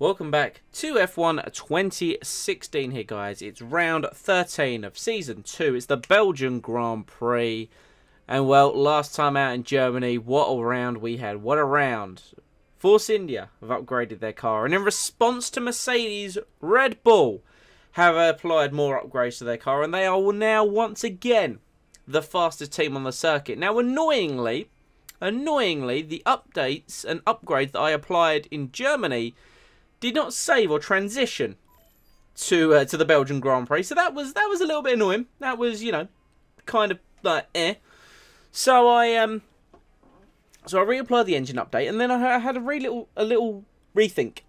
Welcome back to F1 2016 here, guys. It's round 13 of Season 2. It's the Belgian Grand Prix. And, well, last time out in Germany, what a round we had. What a round. Force India have upgraded their car. And in response to Mercedes, Red Bull have applied more upgrades to their car. And they are now, once again, the fastest team on the circuit. Now, annoyingly, the updates and upgrades that I applied in Germany did not save or transition to the Belgian Grand Prix, so that was a little bit annoying. That was, kind of like So I reapplied the engine update, and then I had a little rethink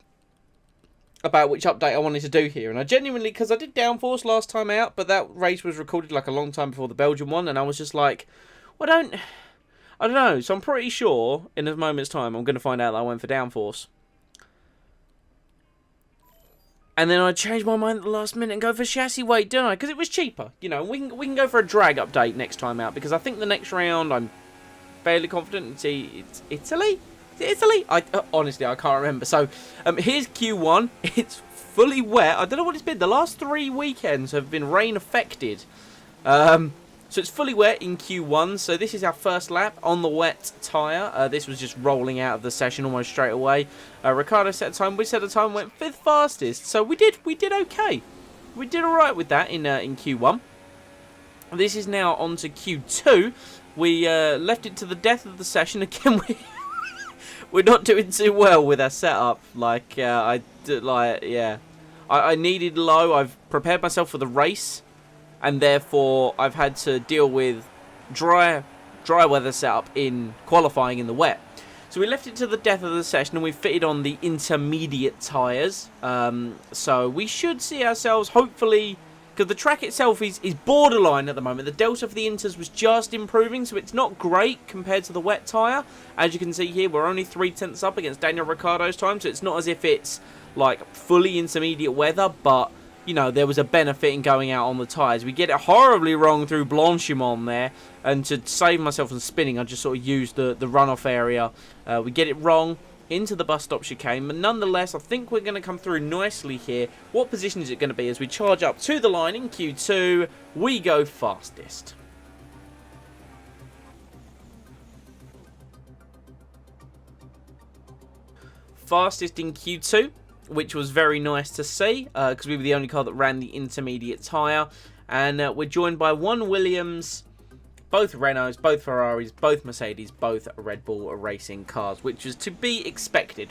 about which update I wanted to do here. And I genuinely, because I did downforce last time out, but that race was recorded like a long time before the Belgian one, and I was just like, well, I don't know. So I'm pretty sure in a moment's time I'm going to find out that I went for downforce. And then I changed my mind at the last minute and go for chassis weight, don't I? Because it was cheaper. We can go for a drag update next time out. Because I think the next round, I'm fairly confident it's Italy? Is it Italy? Honestly, I can't remember. So, here's Q1. It's fully wet. I don't know what it's been. The last 3 weekends have been rain affected. So it's fully wet in Q1. So this is our first lap on the wet tyre. This was just rolling out of the session almost straight away. Ricciardo set a time. We set a time. Went 5th fastest. So we did okay. We did all right with that in Q1. This is now on to Q2. We left it to the death of the session again. We're not doing too well with our setup. I needed low. I've prepared myself for the race. And therefore, I've had to deal with dry weather setup in qualifying in the wet. So we left it to the death of the session, and we fitted on the intermediate tyres. So we should see ourselves, hopefully, because the track itself is borderline at the moment. The delta for the Inters was just improving, so it's not great compared to the wet tyre. As you can see here, we're only 3/10 up against Daniel Ricciardo's time, so it's not as if it's like fully intermediate weather, but there was a benefit in going out on the tyres. We get it horribly wrong through Blanchimont there, and to save myself from spinning, I just sort of used the runoff area. We get it wrong into the bus stop chicane, but nonetheless, I think we're going to come through nicely here. What position is it going to be as we charge up to the line in Q2? We go fastest. Fastest in Q2. Which was very nice to see, because we were the only car that ran the intermediate tyre. And we're joined by one Williams, both Renaults, both Ferraris, both Mercedes, both Red Bull racing cars, which was to be expected.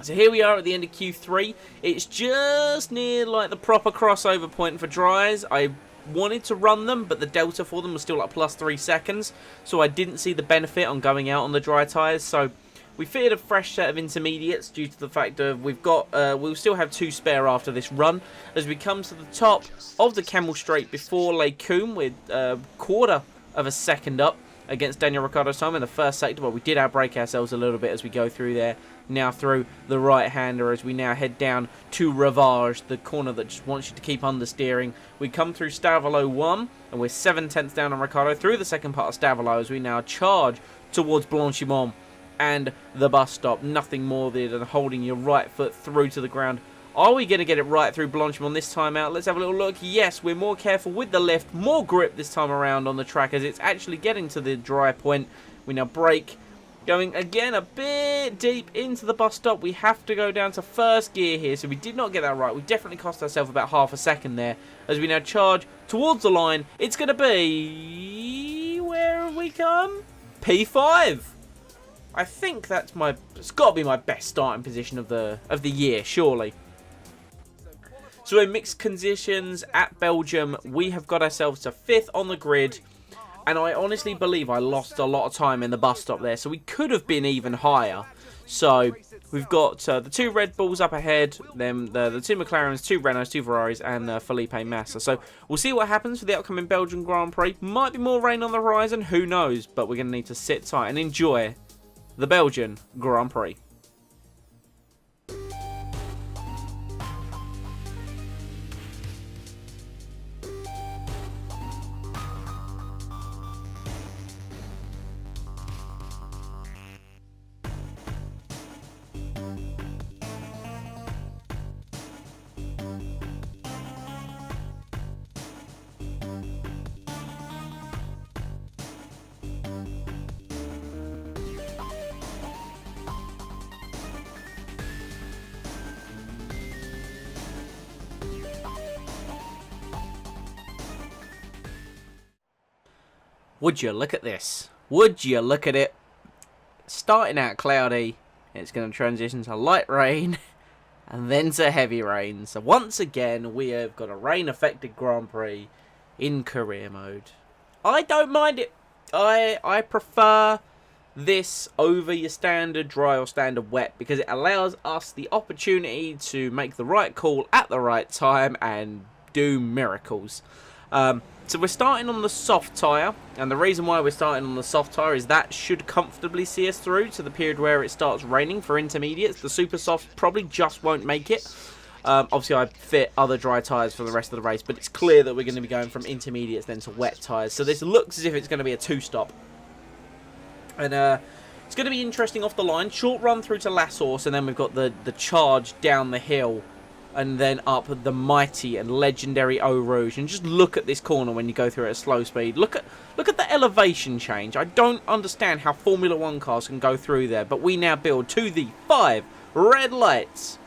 So here we are at the end of Q3. It's just near like the proper crossover point for dries. I wanted to run them, but the delta for them was still like plus 3 seconds. So I didn't see the benefit on going out on the dry tyres. So we fitted a fresh set of intermediates due to the fact that we'll still have 2 spare after this run. As we come to the top of the Camel Straight before Les Combes, with a quarter of a second up against Daniel Ricciardo's time in the first sector, but we did outbrake ourselves a little bit as we go through there. Now through the right-hander as we now head down to Ravage, the corner that just wants you to keep understeering. We come through Stavolo 1, and we're 7/10 down on Ricciardo through the second part of Stavolo as we now charge towards Blanchimont and the bus stop. Nothing more than holding your right foot through to the ground. Are we going to get it right through Blanchimont this time out? Let's have a little look. Yes, we're more careful with the lift, more grip this time around on the track as it's actually getting to the dry point. We now brake, going again a bit deep into the bus stop. We have to go down to first gear here, so we did not get that right. We definitely cost ourselves about half a second there as we now charge towards the line. It's going to be, where have we come? P5. I think it's got to be my best starting position of the year, surely. So in mixed conditions at Belgium, we have got ourselves to 5th on the grid, and I honestly believe I lost a lot of time in the bus stop there, so we could have been even higher. So we've got the 2 Red Bulls up ahead, then the 2 McLarens, 2 Renaults, 2 Ferraris, and Felipe Massa. So we'll see what happens for the upcoming Belgian Grand Prix. Might be more rain on the horizon, who knows, but we're going to need to sit tight and enjoy the Belgian Grand Prix. Would you look at this? Would you look at it? Starting out cloudy, it's going to transition to light rain, and then to heavy rain. So once again, we have got a rain-affected Grand Prix in career mode. I don't mind it. I prefer this over your standard dry or standard wet, because it allows us the opportunity to make the right call at the right time and do miracles. So we're starting on the soft tyre, and the reason why we're starting on the soft tyre is that should comfortably see us through to the period where it starts raining for intermediates. The super soft probably just won't make it. Obviously I fit other dry tyres for the rest of the race, but it's clear that we're going to be going from intermediates then to wet tyres. So this looks as if it's going to be a two-stop. And it's going to be interesting off the line. Short run through to La Source, and then we've got the charge down the hill, and then up the mighty and legendary Eau Rouge. And just look at this corner when you go through it at slow speed. Look at the elevation change. I don't understand how Formula 1 cars can go through there, but we now build to the 5 red lights.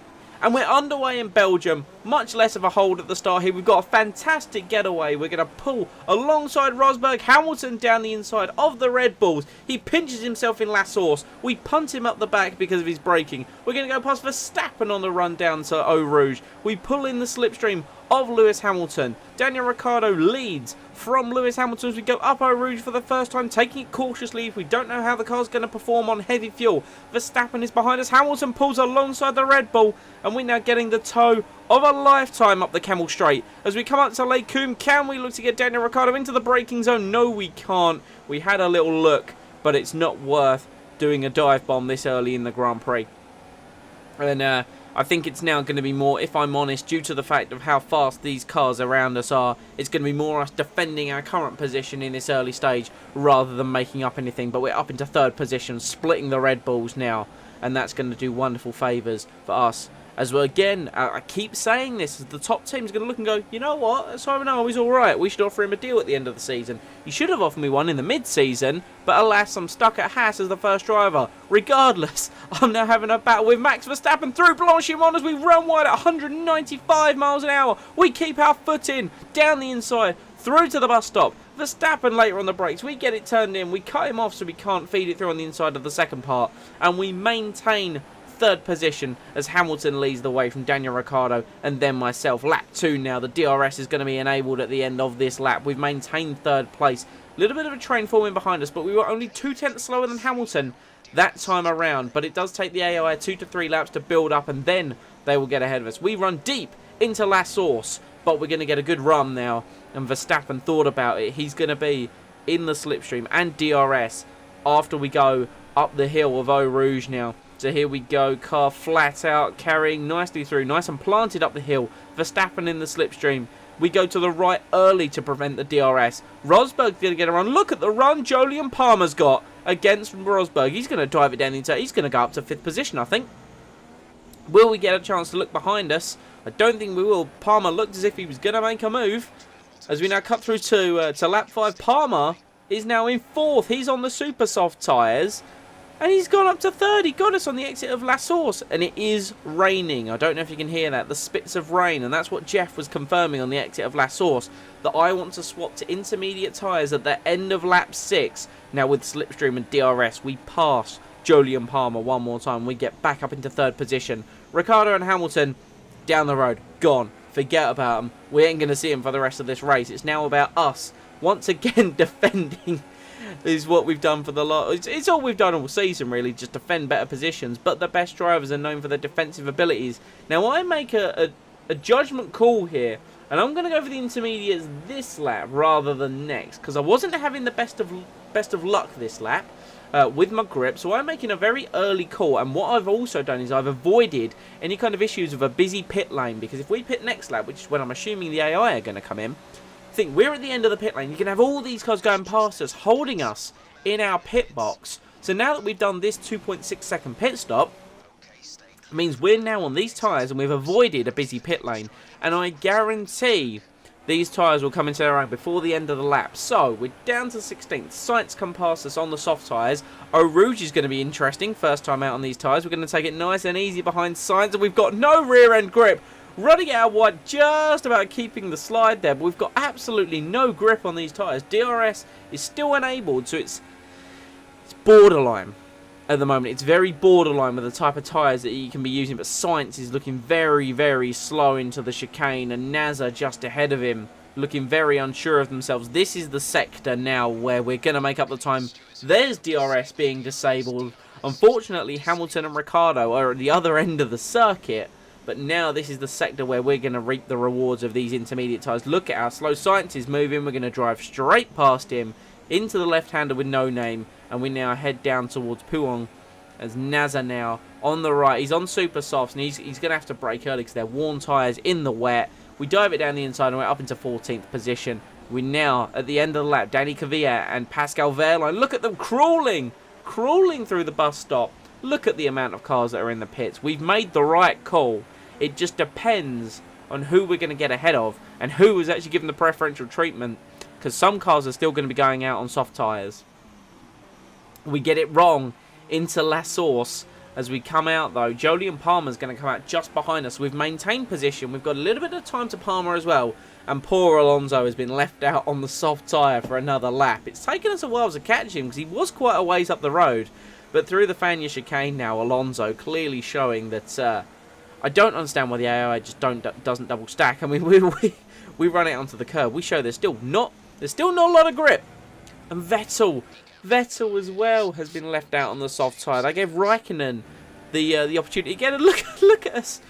And we're underway in Belgium. Much less of a hold at the start here. We've got a fantastic getaway. We're going to pull alongside Rosberg. Hamilton down the inside of the Red Bulls. He pinches himself in La Source. We punt him up the back because of his braking. We're going to go past Verstappen on the run down to Eau Rouge. We pull in the slipstream of Lewis Hamilton. Daniel Ricciardo leads from Lewis Hamilton as we go up Eau Rouge for the first time, taking it cautiously if we don't know how the car's going to perform on heavy fuel. Verstappen is behind us. Hamilton pulls alongside the Red Bull, and we're now getting the tow of a lifetime up the Camel Straight. As we come up to Lake Coombe, can we look to get Daniel Ricciardo into the braking zone? No, we can't. We had a little look, but it's not worth doing a dive bomb this early in the Grand Prix. And I think it's now going to be more, if I'm honest, due to the fact of how fast these cars around us are, it's going to be more us defending our current position in this early stage rather than making up anything. But we're up into third position, splitting the Red Bulls now, and that's going to do wonderful favours for us. As well, again, I keep saying this, the top team's going to look and go, you know what, Simon Owen is alright, we should offer him a deal at the end of the season. You should have offered me one in the mid-season, but alas, I'm stuck at Haas as the first driver. Regardless, I'm now having a battle with Max Verstappen through Blanchimont as we run wide at 195 miles an hour. We keep our foot in, down the inside, through to the bus stop. Verstappen later on the brakes, we get it turned in, we cut him off so we can't feed it through on the inside of the second part, and we maintain third position as Hamilton leads the way from Daniel Ricciardo and then myself. Lap 2 now. The DRS is going to be enabled at the end of this lap. We've maintained third place. A little bit of a train forming behind us, but we were only 2 tenths slower than Hamilton that time around. But it does take the AI 2 to 3 laps to build up, and then they will get ahead of us. We run deep into La Source, but we're going to get a good run now. And Verstappen thought about it. He's going to be in the slipstream and DRS after we go up the hill of Eau Rouge now. So here we go, car flat out, carrying nicely through, nice and planted up the hill. Verstappen in the slipstream. We go to the right early to prevent the DRS. Rosberg's going to get a run. Look at the run Jolyon Palmer's got against Rosberg. He's going to drive it down the inside. He's going to go up to 5th position, I think. Will we get a chance to look behind us? I don't think we will. Palmer looked as if he was going to make a move. As we now cut through to lap 5, Palmer is now in 4th. He's on the super soft tyres. And he's gone up to 3rd. He got us on the exit of La Source. And it is raining. I don't know if you can hear that. The spits of rain. And that's what Jeff was confirming on the exit of La Source. That I want to swap to intermediate tyres at the end of lap 6. Now with slipstream and DRS, we pass Jolyon Palmer one more time. We get back up into 3rd position. Ricciardo and Hamilton down the road. Gone. Forget about them. We ain't going to see them for the rest of this race. It's now about us once again defending. Is what we've done for the lot. It's all we've done all season, really, just defend better positions. But the best drivers are known for their defensive abilities. Now, I make a judgment call here, and I'm going to go for the intermediates this lap rather than next, because I wasn't having the best of luck this lap with my grip. So I'm making a very early call, and what I've also done is I've avoided any kind of issues of a busy pit lane, because if we pit next lap, which is when I'm assuming the AI are going to come in, think we're at the end of the pit lane. You can have all these cars going past us, holding us in our pit box. So now that we've done this 2.6 second pit stop, it means we're now on these tyres and we've avoided a busy pit lane. And I guarantee these tyres will come into their own before the end of the lap. So we're down to 16th. Sainz come past us on the soft tyres. Eau Rouge is going to be interesting. First time out on these tyres. We're going to take it nice and easy behind Sainz, and we've got no rear end grip. running out wide, just about keeping the slide there, but we've got absolutely no grip on these tyres. DRS is still enabled, so it's borderline at the moment. It's very borderline with the type of tyres that you can be using, but Sainz is looking very, very slow into the chicane, and NASA just ahead of him, looking very unsure of themselves. This is the sector now where we're going to make up the time. There's DRS being disabled. Unfortunately, Hamilton and Ricciardo are at the other end of the circuit, but now this is the sector where we're going to reap the rewards of these intermediate tyres. Look at how slow Sainz is moving. We're going to drive straight past him into the left-hander with no name, and we now head down towards Puong as NASA now on the right. He's on super softs, and he's going to have to brake early because they're worn tyres in the wet. We dive it down the inside and we're up into 14th position. We're now at the end of the lap. Danny Kvyat and Pascal Wehrlein. Look at them crawling through the bus stop. Look at the amount of cars that are in the pits. We've made the right call. It just depends on who we're going to get ahead of and who is actually given the preferential treatment, because some cars are still going to be going out on soft tyres. We get it wrong into La Source as we come out, though. Jolyon Palmer's going to come out just behind us. We've maintained position. We've got a little bit of time to Palmer as well. And poor Alonso has been left out on the soft tyre for another lap. It's taken us a while to catch him because he was quite a ways up the road. But through the Fania chicane now, Alonso clearly showing that I don't understand why the AI just doesn't double stack. I mean, we run it onto the curb. We show there's still not a lot of grip. And Vettel as well has been left out on the soft side. I gave Raikkonen the opportunity again. And look at us,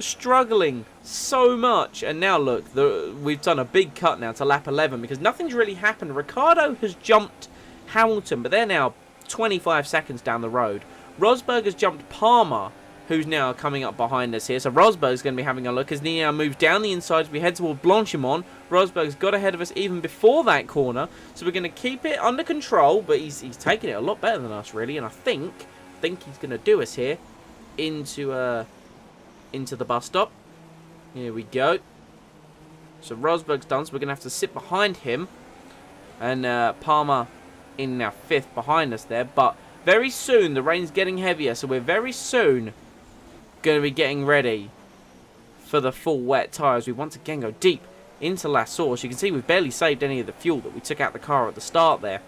struggling so much. And now look, we've done a big cut now to lap 11 because nothing's really happened. Ricciardo has jumped Hamilton, but they're now 25 seconds down the road. Rosberg has jumped Palmer, who's now coming up behind us here. So Rosberg's going to be having a look as he now moves down the inside as we head toward Blanchimont. Rosberg's got ahead of us even before that corner, so we're going to keep it under control, but he's taking it a lot better than us, really, and I think he's going to do us here into the bus stop. Here we go. So Rosberg's done, so we're going to have to sit behind him, and Palmer in now 5th behind us there, but very soon the rain's getting heavier, so we're very soon going to be getting ready for the full wet tyres. We once again go deep into La Source. You can see we've barely saved any of the fuel that we took out the car at the start there.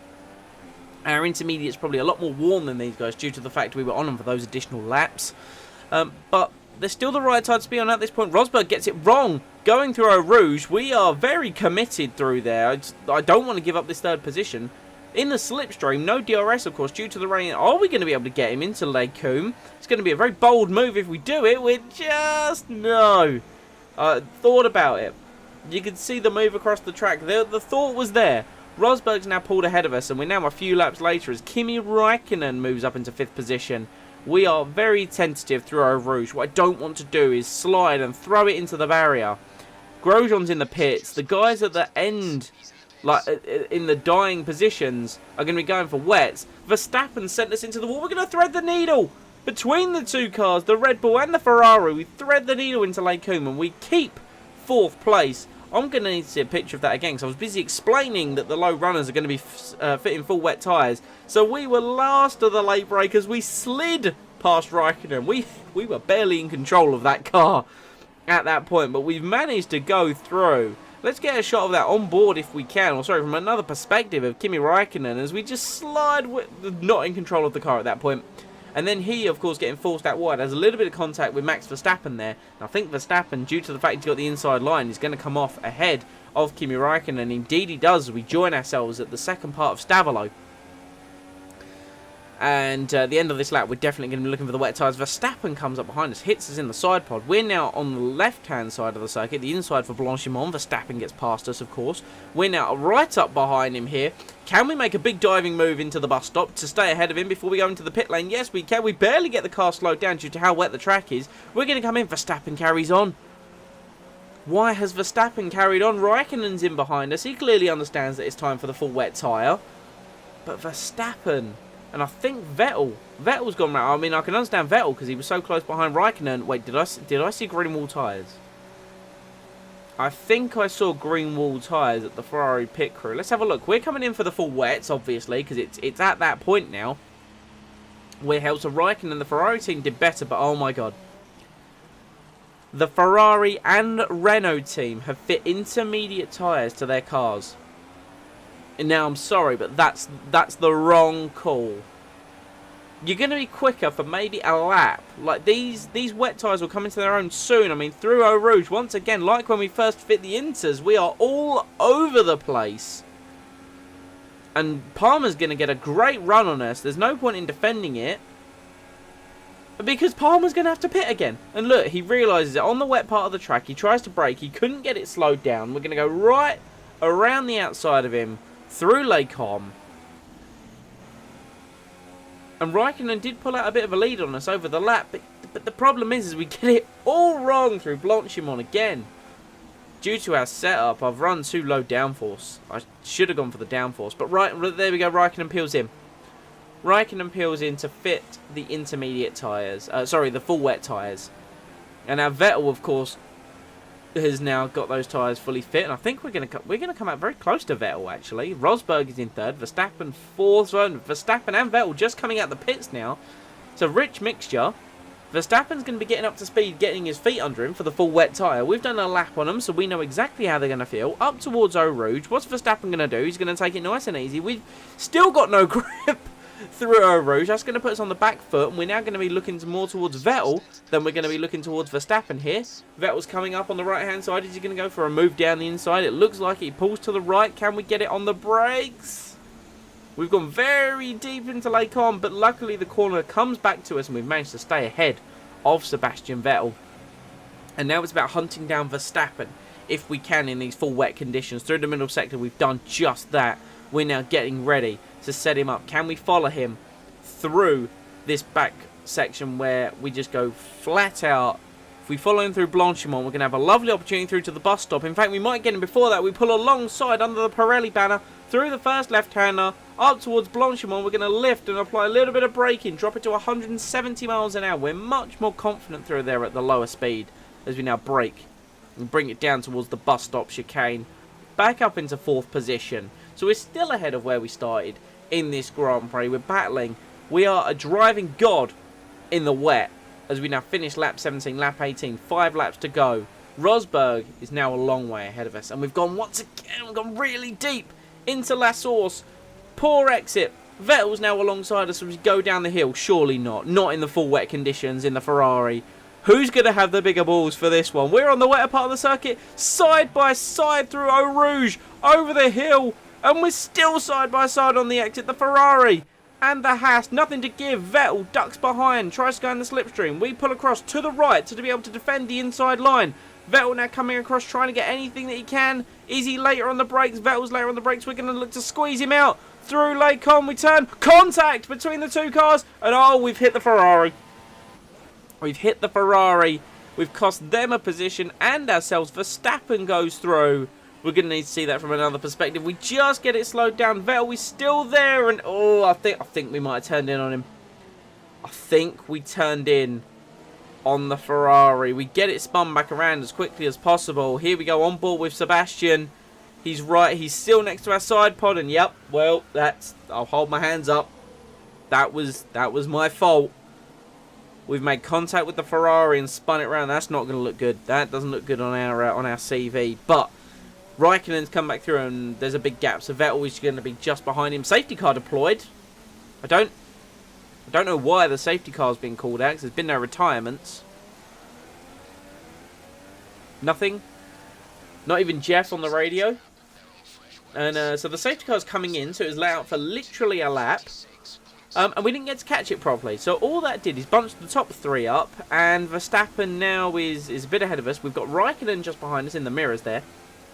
Our intermediate's probably a lot more worn than these guys due to the fact we were on them for those additional laps. But they're still the right tyre to be on at this point. Rosberg gets it wrong going through Eau Rouge. We are very committed through there. I don't want to give up this 3rd position. In the slipstream, no DRS, of course, due to the rain. Are we going to be able to get him into Les Combes? It's going to be a very bold move if we do it. We're just... no. Thought about it. You can see the move across the track. The thought was there. Rosberg's now pulled ahead of us, and we're now a few laps later as Kimi Raikkonen moves up into 5th position. We are very tentative through Eau Rouge. What I don't want to do is slide and throw it into the barrier. Grosjean's in the pits. The guys at the end, like in the dying positions, are going to be going for wets. Verstappen sent us into the wall. We're going to thread the needle between the two cars, the Red Bull and the Ferrari. We thread the needle into Les Combes and we keep 4th place. I'm going to need to see a picture of that again because I was busy explaining that the low runners are going to be fitting full wet tyres. So we were last of the late breakers. We slid past Raikkonen. We were barely in control of that car at that point, but we've managed to go through. Let's get a shot of that on board if we can, or sorry, from another perspective of Kimi Raikkonen as we just slide, not in control of the car at that point. And then he, of course, getting forced out wide, has a little bit of contact with Max Verstappen there. And I think Verstappen, due to the fact he's got the inside line, is going to come off ahead of Kimi Raikkonen. Indeed he does as we join ourselves at the second part of Stavelot. And at the end of this lap, we're definitely going to be looking for the wet tyres. Verstappen comes up behind us, hits us in the side pod. We're now on the left-hand side of the circuit, the inside for Blanchimont. Verstappen gets past us, of course. We're now right up behind him here. Can we make a big diving move into the bus stop to stay ahead of him before we go into the pit lane? Yes, we can. We barely get the car slowed down due to how wet the track is. We're going to come in. Verstappen carries on. Why has Verstappen carried on? Raikkonen's in behind us. He clearly understands that it's time for the full wet tyre. But Verstappen... and I think Vettel's gone round. I mean, I can understand Vettel because he was so close behind Raikkonen. Wait, did I see green wall tyres? I think I saw green wall tyres at the Ferrari pit crew. Let's have a look. We're coming in for the full wets, obviously, because it's at that point now. Where Helsa Raikkonen and the Ferrari team did better, but oh my god. The Ferrari and Renault team have fit intermediate tyres to their cars. And now I'm sorry, but that's the wrong call. You're going to be quicker for maybe a lap. Like, these wet tyres will come into their own soon. I mean, through Eau Rouge, once again, like when we first fit the Inters, we are all over the place. And Palmer's going to get a great run on us. There's no point in defending it, because Palmer's going to have to pit again. And look, he realises it on the wet part of the track. He tries to brake. He couldn't get it slowed down. We're going to go right around the outside of him, through Les Combes. And Raikkonen did pull out a bit of a lead on us over the lap. But the problem is we get it all wrong through Blanchimont again. Due to our setup, I've run too low downforce. I should have gone for the downforce. But there we go, Raikkonen peels in. Raikkonen peels in to fit the intermediate tyres. The full wet tyres. And our Vettel, of course, has now got those tyres fully fit. And I think we're going to come out very close to Vettel, actually. Rosberg is in third. Verstappen fourth. So Verstappen and Vettel just coming out the pits now. It's a rich mixture. Verstappen's going to be getting up to speed, getting his feet under him for the full wet tyre. We've done a lap on them, so we know exactly how they're going to feel. Up towards Eau Rouge. What's Verstappen going to do? He's going to take it nice and easy. We've still got no grip through Eau Rouge. That's going to put us on the back foot, and we're now going to be looking more towards Vettel than we're going to be looking towards Verstappen here. Vettel's coming up on the right-hand side. Is he going to go for a move down the inside? It looks like he pulls to the right. Can we get it on the brakes? We've gone very deep into Les Combes, but luckily the corner comes back to us, and we've managed to stay ahead of Sebastian Vettel. And now it's about hunting down Verstappen, if we can, in these full wet conditions. Through the middle sector, we've done just that. We're now getting ready to set him up. Can we follow him through this back section where we just go flat out? If we follow him through Blanchimont, we're going to have a lovely opportunity through to the bus stop. In fact, we might get him before that. We pull alongside under the Pirelli banner through the first left-hander up towards Blanchimont. We're going to lift and apply a little bit of braking, drop it to 170 miles an hour. We're much more confident through there at the lower speed as we now brake and bring it down towards the bus stop chicane. Back up into fourth position. So we're still ahead of where we started in this Grand Prix. We're battling. We are a driving god in the wet as we now finish lap 17, lap 18, 5 laps to go. Rosberg is now a long way ahead of us. And we've gone once again, we've gone really deep into La Source. Poor exit. Vettel's now alongside us as we go down the hill. Surely not. Not in the full wet conditions in the Ferrari. Who's going to have the bigger balls for this one? We're on the wetter part of the circuit, side by side through Eau Rouge, over the hill. And we're still side by side on the exit. The Ferrari and the Haas, nothing to give. Vettel ducks behind, tries to go in the slipstream. We pull across to the right to be able to defend the inside line. Vettel now coming across, trying to get anything that he can. Is he later on the brakes? Vettel's later on the brakes. We're going to look to squeeze him out. Through Les Combes, we turn. Contact between the two cars. And oh, we've hit the Ferrari. We've hit the Ferrari. We've cost them a position and ourselves. Verstappen goes through. We're going to need to see that from another perspective. We just get it slowed down. Vettel, we're still there. And oh, I think we might have turned in on him. I think we turned in on the Ferrari. We get it spun back around as quickly as possible. Here we go on board with Sebastian. He's right. He's still next to our side pod. And yep, well, I'll hold my hands up. That was my fault. We've made contact with the Ferrari and spun it around. That's not going to look good. That doesn't look good on our CV. But Raikkonen's come back through and there's a big gap. So Vettel is going to be just behind him. Safety car deployed. I don't know why the safety car's been called out, because there's been no retirements. Nothing. Not even Jeff on the radio. And so the safety car's coming in, so it was let out for literally a lap. And we didn't get to catch it properly. So all that did is bunch the top three up, and Verstappen now is a bit ahead of us. We've got Raikkonen just behind us in the mirrors there.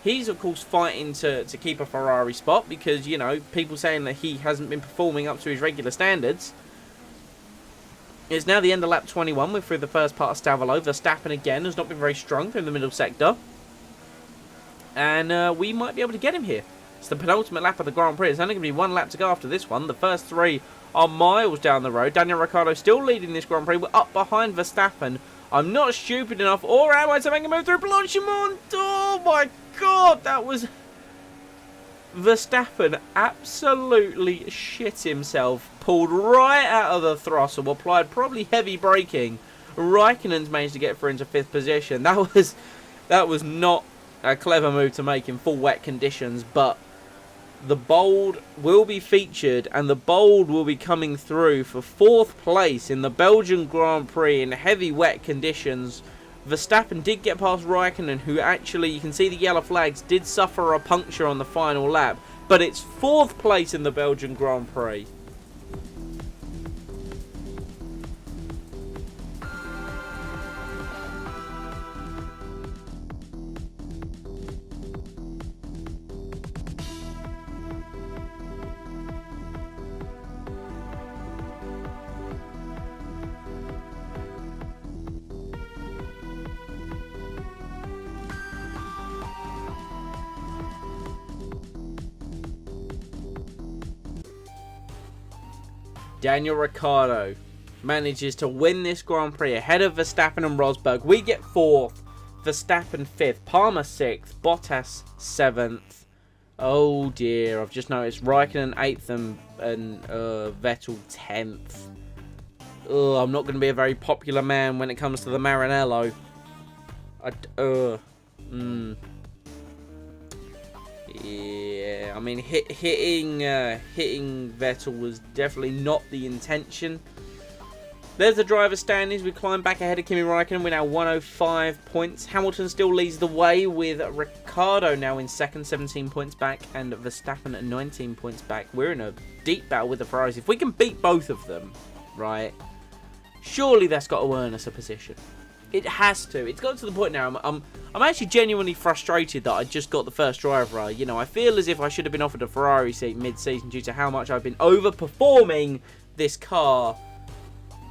He's, of course, fighting to keep a Ferrari spot because, you know, people saying that he hasn't been performing up to his regular standards. It's now the end of lap 21. We're through the first part of Stavelot. Verstappen, again, has not been very strong through the middle sector. And we might be able to get him here. It's the penultimate lap of the Grand Prix. There's only going to be one lap to go after this one. The first three are miles down the road. Daniel Ricciardo still leading this Grand Prix. We're up behind Verstappen. I'm not stupid enough, or am I, to make a move through Blanchimont? Oh my god, that was... Verstappen absolutely shit himself. Pulled right out of the throttle. Applied probably heavy braking. Raikkonen's managed to get through into 5th position. That was not a clever move to make in full wet conditions, but the bold will be featured, and the bold will be coming through for 4th place in the Belgian Grand Prix in heavy wet conditions. Verstappen did get past Raikkonen, who actually, you can see the yellow flags, did suffer a puncture on the final lap, but it's 4th place in the Belgian Grand Prix. Daniel Ricciardo manages to win this Grand Prix ahead of Verstappen and Rosberg. We get 4th, Verstappen 5th, Palmer 6th, Bottas 7th. Oh dear, I've just noticed Raikkonen 8th and Vettel 10th. I'm not going to be a very popular man when it comes to the Maranello. Yeah, I mean, hitting Vettel was definitely not the intention. There's the driver's standings. We climb back ahead of Kimi Raikkonen. We're now 105 points. Hamilton still leads the way with Ricciardo now in 2nd, 17 points back, and Verstappen at 19 points back. We're in a deep battle with the Ferraris. If we can beat both of them, right, surely that's got to earn us a position. It has to. It's got to the point now. I'm actually genuinely frustrated that I just got the first driver. You know, I feel as if I should have been offered a Ferrari seat mid-season due to how much I've been overperforming this car.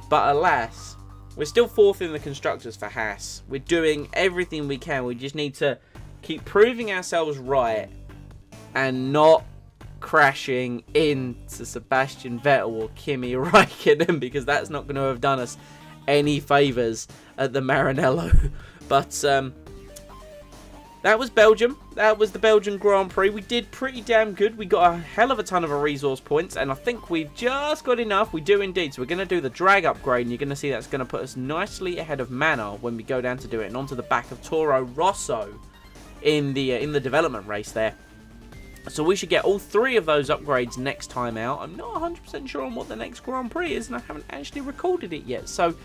But alas, we're still 4th in the constructors for Haas. We're doing everything we can. We just need to keep proving ourselves right and not crashing into Sebastian Vettel or Kimi Raikkonen, because that's not going to have done us any favours at the Maranello. But that was Belgium. That was the Belgian Grand Prix. We did pretty damn good. We got a hell of a ton of resource points, and I think we've just got enough. We do indeed. So we're going to do the drag upgrade, and you're going to see that's going to put us nicely ahead of Manor when we go down to do it, and onto the back of Toro Rosso in the development race there. So we should get all 3 of those upgrades next time out. I'm not 100% sure on what the next Grand Prix is, and I haven't actually recorded it yet. So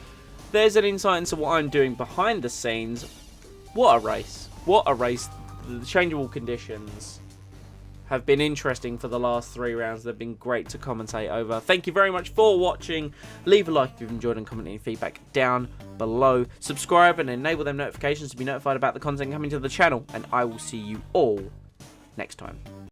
there's an insight into what I'm doing behind the scenes. What a race. What a race. The changeable conditions have been interesting for the last 3 rounds. They've been great to commentate over. Thank you very much for watching. Leave a like if you've enjoyed, and comment any feedback down below. Subscribe and enable them notifications to be notified about the content coming to the channel. And I will see you all next time.